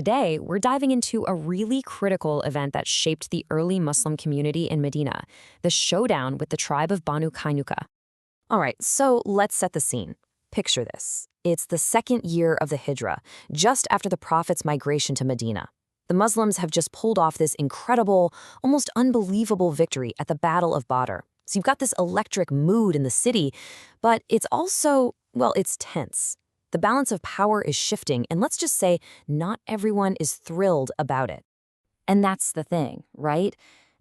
today we're diving into a really critical event that shaped the early Muslim community in Medina, the showdown with the tribe of Banu Qainuqaa. All right, so let's set the scene. Picture this. It's the second year of the Hijrah, just after the Prophet's migration to Medina. The Muslims have just pulled off this incredible, almost unbelievable victory at the Battle of Badr. So you've got this electric mood in the city, but it's also, well, it's tense. The balance of power is shifting, and let's just say not everyone is thrilled about it. And that's the thing, right?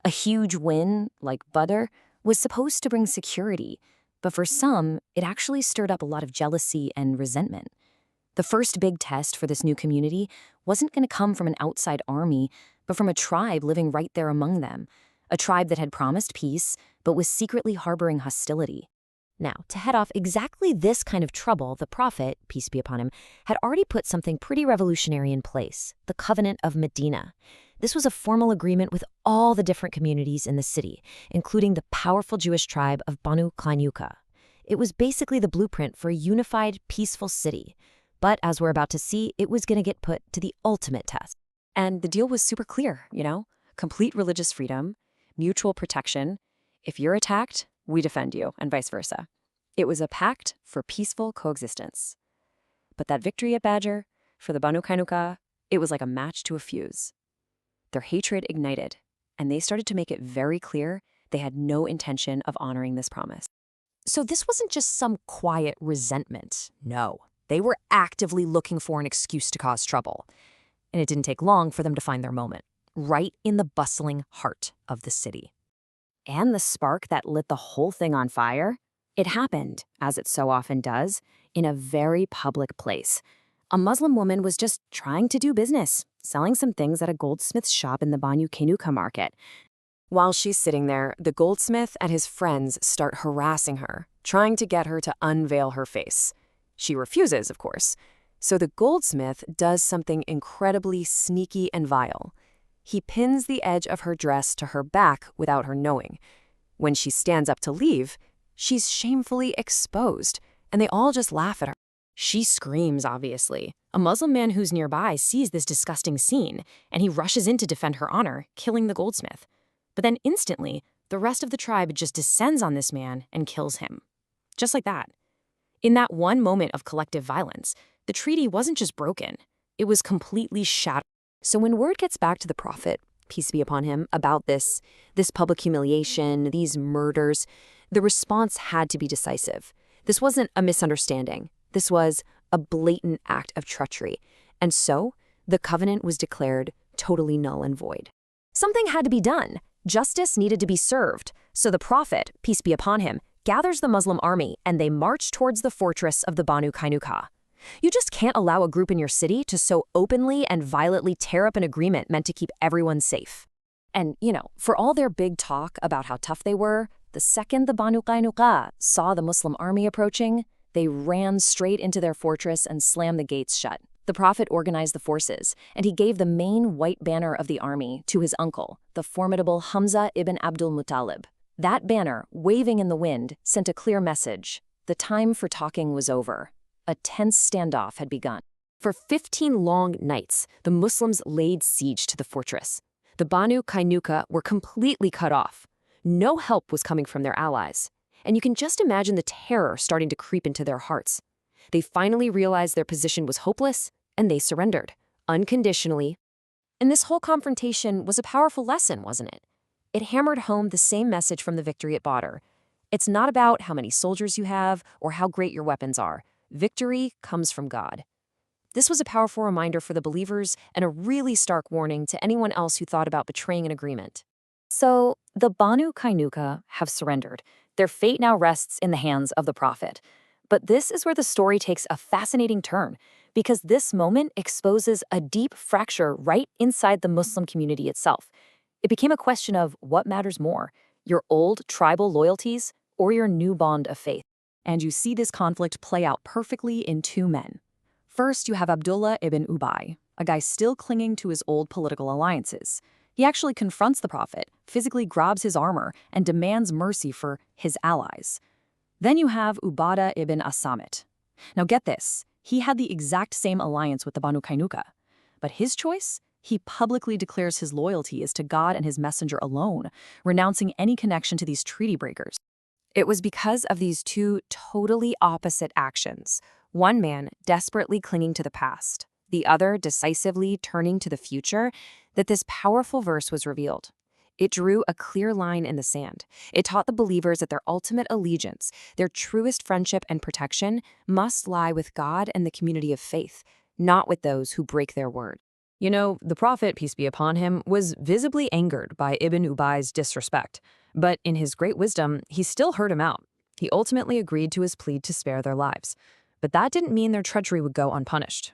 A huge win, like Badr, was supposed to bring security, but for some, it actually stirred up a lot of jealousy and resentment. The first big test for this new community wasn't going to come from an outside army, but from a tribe living right there among them, a tribe that had promised peace, but was secretly harboring hostility. Now, to head off exactly this kind of trouble, the Prophet, peace be upon him, had already put something pretty revolutionary in place, the Covenant of Medina. This was a formal agreement with all the different communities in the city, including the powerful Jewish tribe of Banu Qainuqaa. It was basically the blueprint for a unified, peaceful city. But as we're about to see, it was going to get put to the ultimate test. And the deal was super clear, complete religious freedom, mutual protection. If you're attacked, we defend you, and vice versa. It was a pact for peaceful coexistence. But that victory at Badr, for the Banu Qainuqaa, it was like a match to a fuse. Their hatred ignited, and they started to make it very clear they had no intention of honoring this promise. So this wasn't just some quiet resentment. No, they were actively looking for an excuse to cause trouble. And it didn't take long for them to find their moment, right in the bustling heart of the city. And the spark that lit the whole thing on fire, it happened, as it so often does, in a very public place. A Muslim woman was just trying to do business, selling some things at a goldsmith's shop in the Banu Qainuqaa market. While she's sitting there, the goldsmith and his friends start harassing her, trying to get her to unveil her face. She refuses, of course. So the goldsmith does something incredibly sneaky and vile. He pins the edge of her dress to her back without her knowing. When she stands up to leave, she's shamefully exposed, and they all just laugh at her. She screams, obviously. A Muslim man who's nearby sees this disgusting scene, and he rushes in to defend her honor, killing the goldsmith. But then instantly, the rest of the tribe just descends on this man and kills him. Just like that. In that one moment of collective violence, the treaty wasn't just broken, it was completely shattered. So when word gets back to the Prophet, peace be upon him, about this public humiliation, these murders, the response had to be decisive. This wasn't a misunderstanding. This was a blatant act of treachery. And so, the covenant was declared totally null and void. Something had to be done. Justice needed to be served. So the Prophet, peace be upon him, gathers the Muslim army and they march towards the fortress of the Banu Qainuqaa. You just can't allow a group in your city to so openly and violently tear up an agreement meant to keep everyone safe. And, for all their big talk about how tough they were, the second the Banu Qainuqaa saw the Muslim army approaching, they ran straight into their fortress and slammed the gates shut. The Prophet organized the forces, and he gave the main white banner of the army to his uncle, the formidable Hamza ibn Abdul Muttalib. That banner, waving in the wind, sent a clear message. The time for talking was over. A tense standoff had begun. For 15 long nights, the Muslims laid siege to the fortress. The Banu Qainuqaa were completely cut off. No help was coming from their allies. And you can just imagine the terror starting to creep into their hearts. They finally realized their position was hopeless, and they surrendered, unconditionally. And this whole confrontation was a powerful lesson, wasn't it? It hammered home the same message from the victory at Badr. It's not about how many soldiers you have or how great your weapons are. Victory comes from God. This was a powerful reminder for the believers and a really stark warning to anyone else who thought about betraying an agreement. So, the Banu Qainuqaa have surrendered. Their fate now rests in the hands of the Prophet. But this is where the story takes a fascinating turn, because this moment exposes a deep fracture right inside the Muslim community itself. It became a question of what matters more, your old tribal loyalties or your new bond of faith. And you see this conflict play out perfectly in two men. First, you have Abdullah ibn Ubai, a guy still clinging to his old political alliances. He actually confronts the Prophet, physically grabs his armor, and demands mercy for his allies. Then you have Ubaadah ibn As-Saamit. Now get this, he had the exact same alliance with the Banu Qainuqaa. But his choice? He publicly declares his loyalty is to God and his messenger alone, renouncing any connection to these treaty breakers. It was because of these two totally opposite actions, one man desperately clinging to the past, the other decisively turning to the future, that this powerful verse was revealed. It drew a clear line in the sand. It taught the believers that their ultimate allegiance, their truest friendship and protection, must lie with God and the community of faith, not with those who break their word. You know, the Prophet, peace be upon him, was visibly angered by Ibn Ubai's disrespect. But in his great wisdom, he still heard him out. He ultimately agreed to his plea to spare their lives. But that didn't mean their treachery would go unpunished.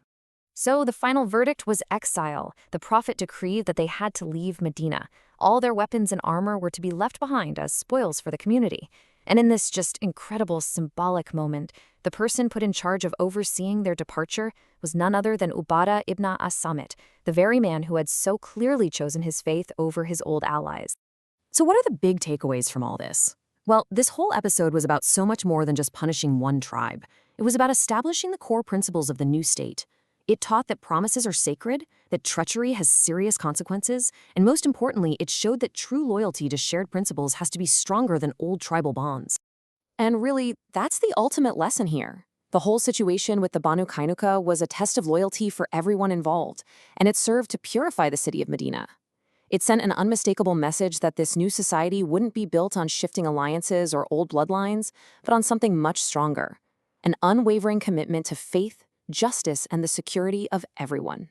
So the final verdict was exile. The Prophet decreed that they had to leave Medina. All their weapons and armor were to be left behind as spoils for the community. And in this just incredible symbolic moment, the person put in charge of overseeing their departure was none other than Ubaadah ibn As-Saamit, the very man who had so clearly chosen his faith over his old allies. So what are the big takeaways from all this? Well, this whole episode was about so much more than just punishing one tribe. It was about establishing the core principles of the new state. It taught that promises are sacred, that treachery has serious consequences, and most importantly, it showed that true loyalty to shared principles has to be stronger than old tribal bonds. And really, that's the ultimate lesson here. The whole situation with the Banu Qainuqaa was a test of loyalty for everyone involved, and it served to purify the city of Medina. It sent an unmistakable message that this new society wouldn't be built on shifting alliances or old bloodlines, but on something much stronger, an unwavering commitment to faith, justice, and the security of everyone.